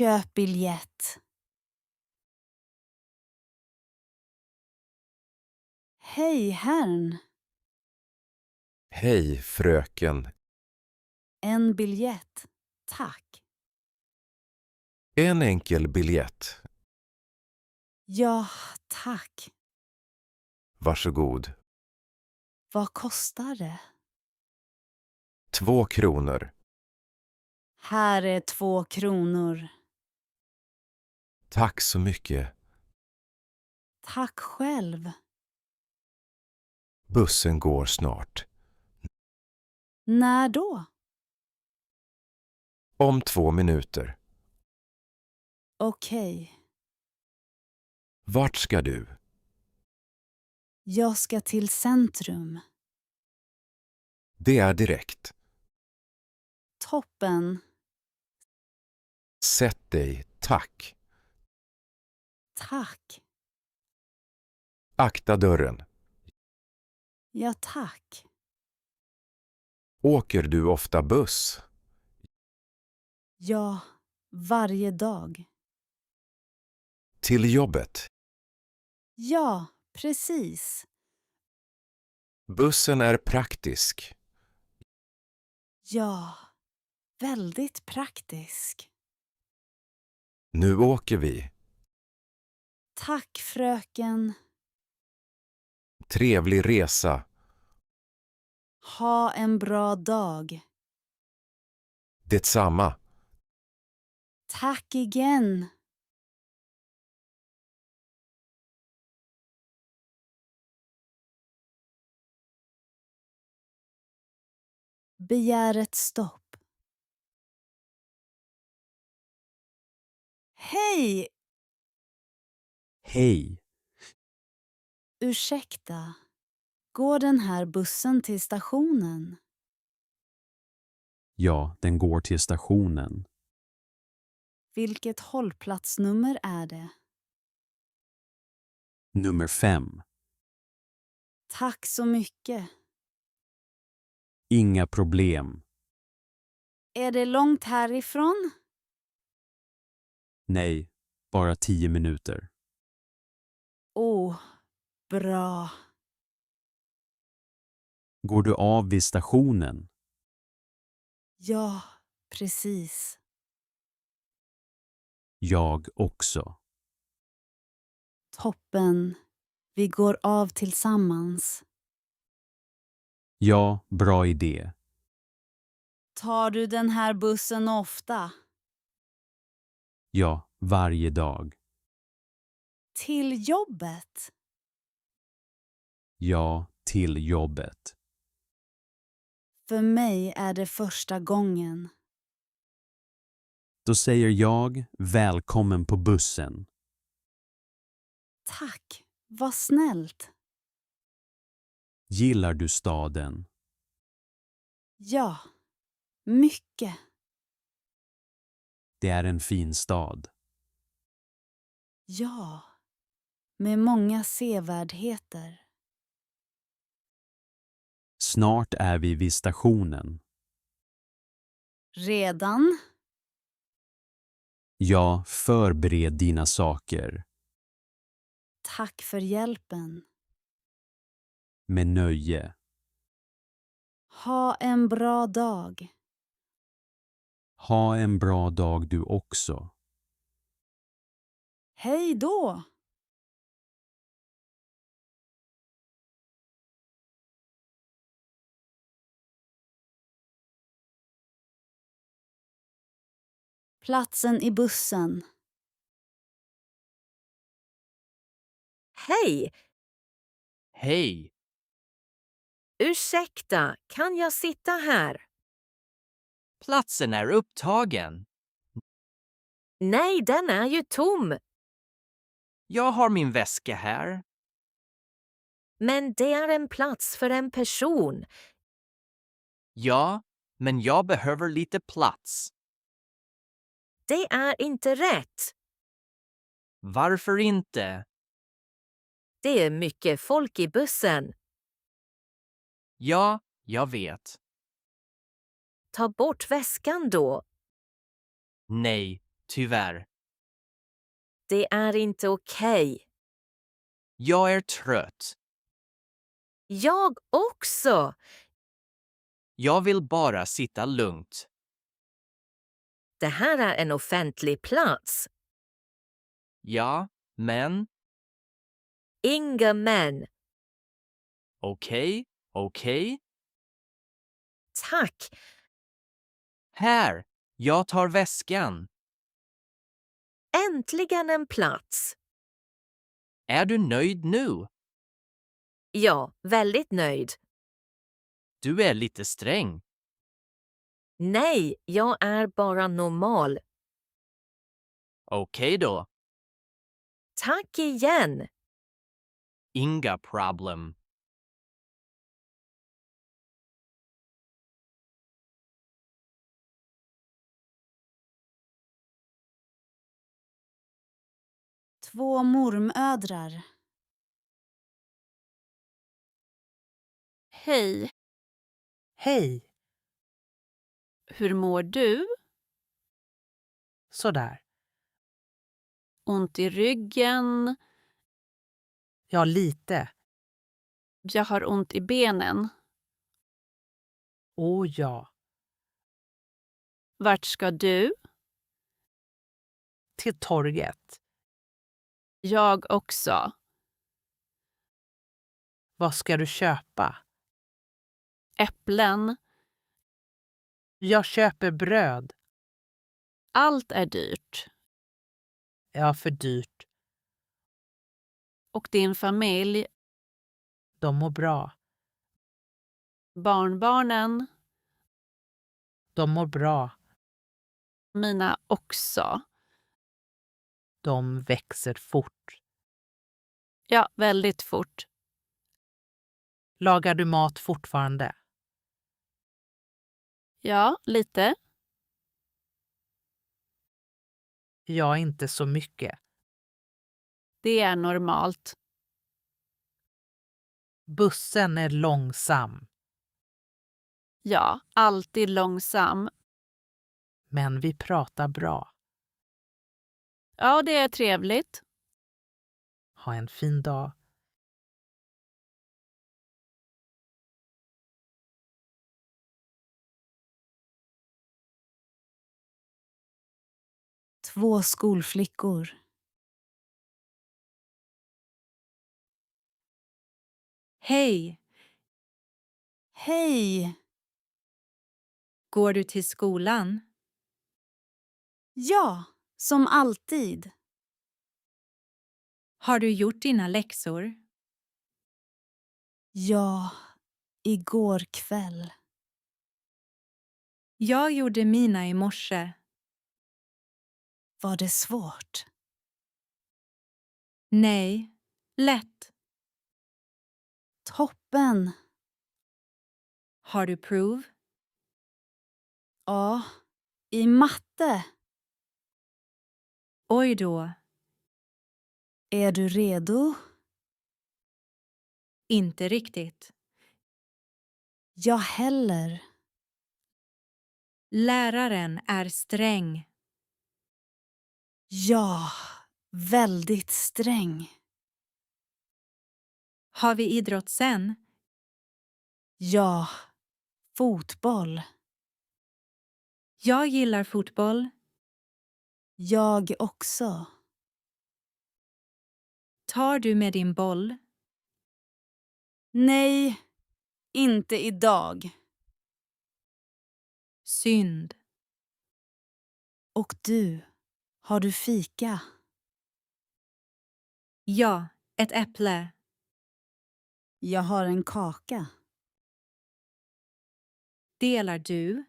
Köp biljett. Hej, herrn. Hej, fröken. En biljett. Tack. En enkel biljett. Ja, tack. Varsågod. Vad kostar det? 2 kronor. Här är 2 kronor. Tack så mycket. Tack själv. Bussen går snart. När då? Om 2 minuter. Okej. Vart ska du? Jag ska till centrum. Det är direkt. Toppen. Sätt dig, tack. Tack. Akta dörren. Ja, tack. Åker du ofta buss? Ja, varje dag. Till jobbet. Ja, precis. Bussen är praktisk. Ja, väldigt praktisk. Nu åker vi. Tack, fröken. Trevlig resa. Ha en bra dag. Detsamma. Tack igen. Begär ett stopp. Hej! Hej, Ursäkta. Går den här bussen till stationen? ja, den går till stationen. Vilket hållplatsnummer är det? Nummer 5. Tack så mycket. Inga problem. Är det långt härifrån? Nej, bara 10 minuter. Bra. Går du av vid stationen? Ja, precis. Jag också. Toppen. Vi går av tillsammans. Ja, bra idé. Tar du den här bussen ofta? Ja, varje dag. Till jobbet? Ja, till jobbet. För mig är det första gången. Då säger jag välkommen på bussen. Tack, vad snällt. Gillar du staden? Ja, mycket. Det är en fin stad. Ja, med många sevärdheter. Snart är vi vid stationen. Redan? Ja, förbered dina saker. Tack för hjälpen. Med nöje. Ha en bra dag. Ha en bra dag du också. Hej då! Platsen i bussen. Hej! Hej! Ursäkta, kan jag sitta här? Platsen är upptagen. Nej, den är ju tom. Jag har min väska här. Men det är en plats för en person. Ja, men jag behöver lite plats. Det är inte rätt. Varför inte? Det är mycket folk i bussen. Ja, jag vet. Ta bort väskan då. Nej, tyvärr. Det är inte okej. Jag är trött. Jag också. Jag vill bara sitta lugnt. Det här är en offentlig plats. Ja, men Inga män. okej, okej. Tack. Här, jag tar väskan. Äntligen en plats. Är du nöjd nu? Ja, väldigt nöjd. Du är lite sträng. Nej, jag är bara normal. Okej då. Tack igen. Inga problem. Två mormödrar. Hej, Hej, hur mår du? sådär. Ont i ryggen? Ja, lite. Jag har ont i benen. Åh ja, Vart ska du? till torget. Jag också. Vad ska du köpa? Äpplen. Jag köper bröd. Allt är dyrt. Ja, för dyrt. Och din familj, De mår bra. barnbarnen, De mår bra. mina också. De växer fort. Ja, väldigt fort. Lagar du mat fortfarande? Ja, lite. Ja, inte så mycket. Det är normalt. Bussen är långsam, Ja, alltid långsam. men vi pratar bra. Ja, det är trevligt. Ha en fin dag. Två skolflickor. Hej! Hej! Går du till skolan? Ja, som alltid. Har du gjort dina läxor? Ja, igår kväll. Jag gjorde mina i morse. Var det svårt? Nej, lätt. Toppen! Har du prov? Ja, i matte. Oj då, Är du redo? inte riktigt. Jag heller. Läraren är sträng. Ja, väldigt sträng. Har vi idrott sen? Ja, fotboll. Jag gillar fotboll. Jag också. Tar du med din boll? Nej, inte idag. Synd. Och du, har du fika? Ja, ett äpple. Jag har en kaka. Delar du?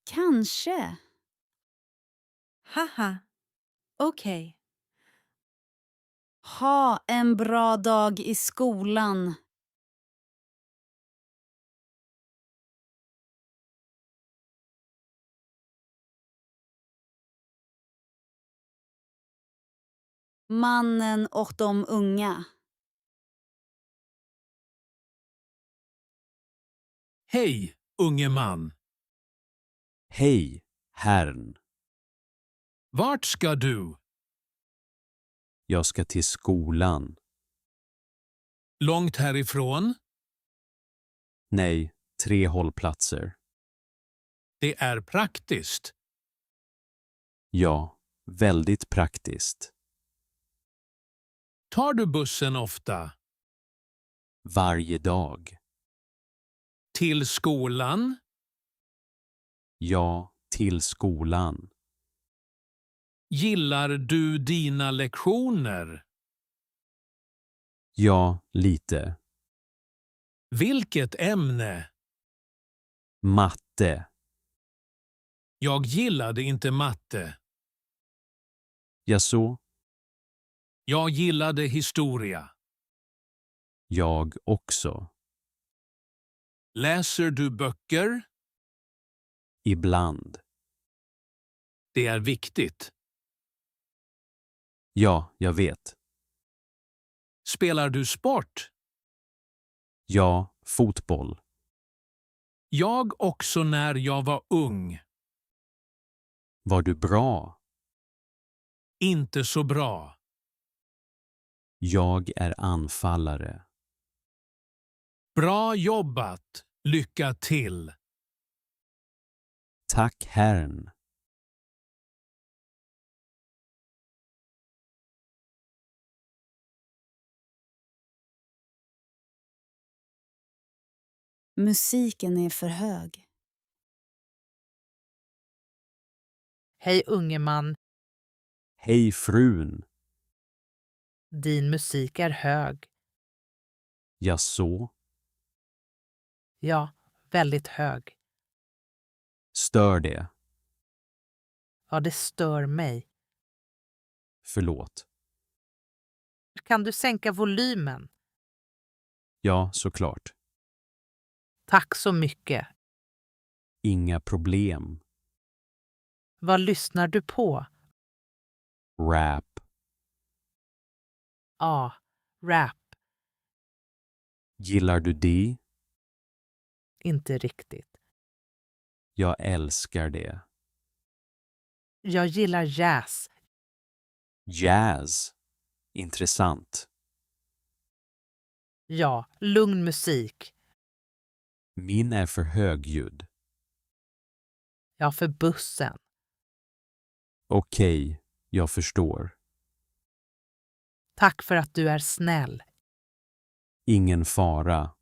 Kanske. Haha. Okej. Ha en bra dag i skolan. Mannen och de unga. Hej, unge man. Hej, herrn. Vart ska du? Jag ska till skolan. Långt härifrån? Nej, 3 hållplatser. Det är praktiskt. Ja, väldigt praktiskt. Tar du bussen ofta? Varje dag. Till skolan? Ja, till skolan. Gillar du dina lektioner? Ja, lite. Vilket ämne? Matte. Jag gillade inte matte. Jaså? Jag gillade historia. Jag också. Läser du böcker? Ibland. Det är viktigt. Ja, jag vet. Spelar du sport? Ja, fotboll. Jag också när jag var ung. Var du bra? Inte så bra. Jag är anfallare. Bra jobbat. Lycka till. Tack, Herrn. Musiken är för hög. Hej unge man, Hej, frun. din musik är hög. Jaså? Ja, väldigt hög. Stör det? Ja, det stör mig. Förlåt. Kan du sänka volymen? Ja, såklart. Tack så mycket. Inga problem. Vad lyssnar du på? Rap. Ja, rap. Gillar du det? Inte riktigt. Jag älskar det. Jag gillar jazz. Jazz. Intressant. Ja, lugn musik. Min är för högljudd. Ja, för bussen. Okej, jag förstår. Tack för att du är snäll. Ingen fara.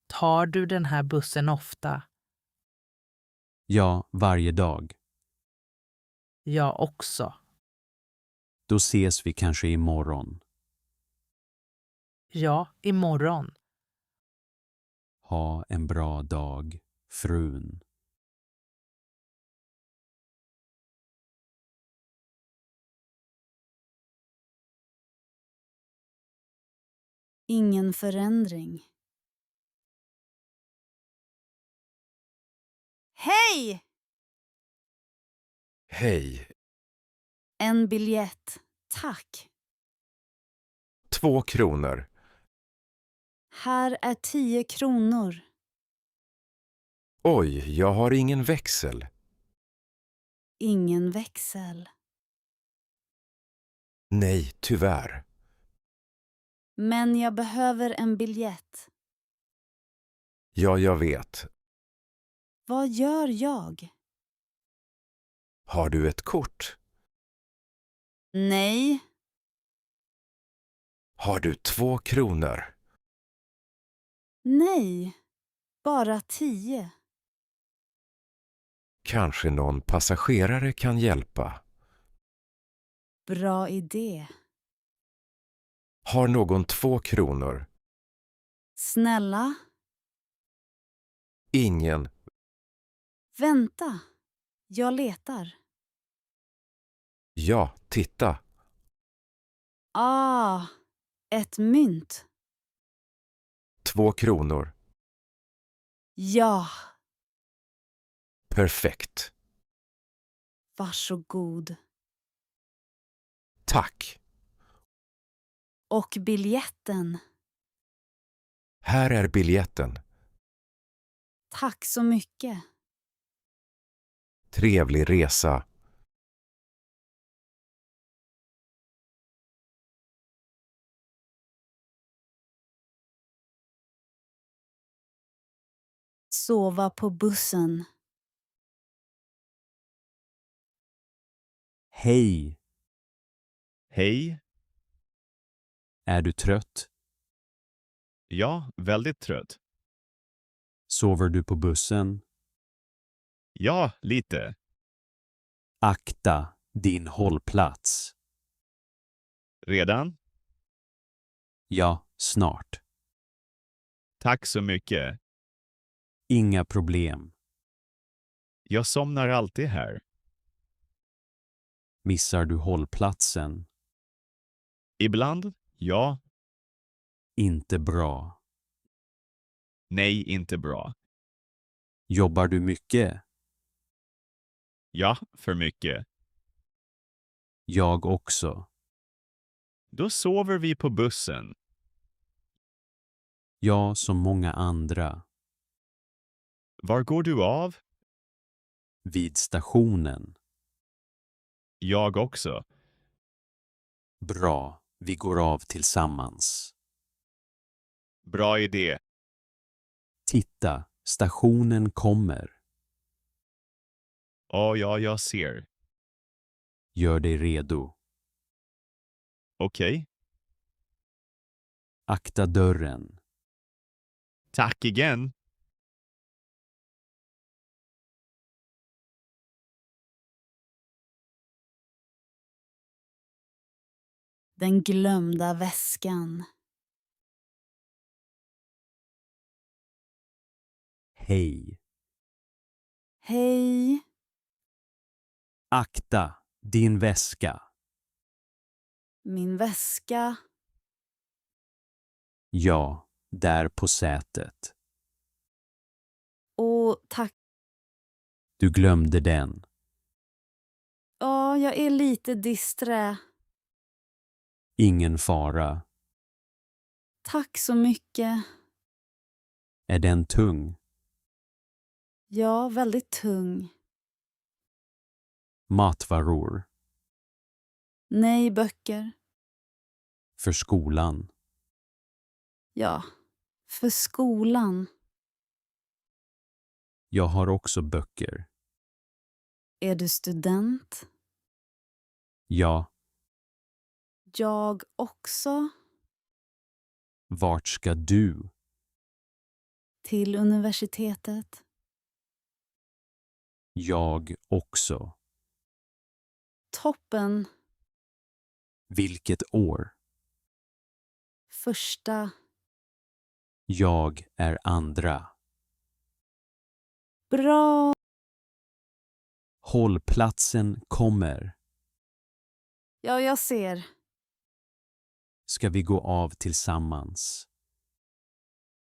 Tar du den här bussen ofta? Ja, varje dag. Jag också. Då ses vi kanske imorgon. Ja, imorgon. Ha en bra dag, frun. Ingen förändring. Hej! Hej. En biljett. Tack. 2 kronor. Här är 10 kronor. Oj, jag har ingen växel. Ingen växel. Nej, tyvärr. Men jag behöver en biljett. Ja, jag vet. Vad gör jag? Har du ett kort? Nej. Har du 2 kronor? Nej. Bara 10. Kanske någon passagerare kan hjälpa. Bra idé. Har någon 2 kronor? Snälla, Ingen. vänta. Jag letar. Ja, titta. Ett mynt. 2 kronor. Ja, Perfekt. varsågod. Tack. Och biljetten. Här är biljetten. Tack så mycket. Trevlig resa. Sova på bussen. Hej! Hej. Är du trött? Ja, väldigt trött. Sover du på bussen? Ja, lite. Akta din hållplats. Redan? Ja, snart. Tack så mycket. Inga problem. Jag somnar alltid här. Missar du hållplatsen? Ibland? Ja. Inte bra. Nej, inte bra. Jobbar du mycket? Ja, för mycket. Jag också. Då sover vi på bussen. Jag som många andra. Var går du av? Vid stationen. Jag också. Bra, vi går av tillsammans. Bra idé. Titta, stationen kommer. Ja, jag ser. Gör dig redo. Okej. Akta dörren. Tack igen. Den glömda väskan. Hej. Hej. Akta din väska. Min väska. Ja, där på sätet. Och tack. Du glömde den. Ja, jag är lite disträ. Ingen fara. Tack så mycket. Är den tung? Ja, väldigt tung. Matvaror. Nej, böcker. För skolan. Ja, för skolan. Jag har också böcker. Är du student? Ja, Jag också. vart ska du? Till universitetet. Jag också. Toppen. Vilket år? Första. Jag är andra. Bra. Hållplatsen kommer. Ja, jag ser. Ska vi gå av tillsammans?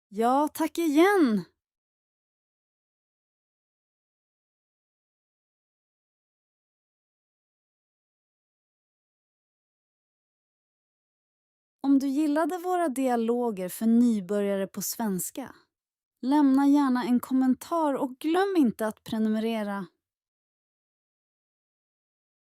Ja, tack igen. Om du gillade våra dialoger för nybörjare på svenska, lämna gärna en kommentar och glöm inte att prenumerera.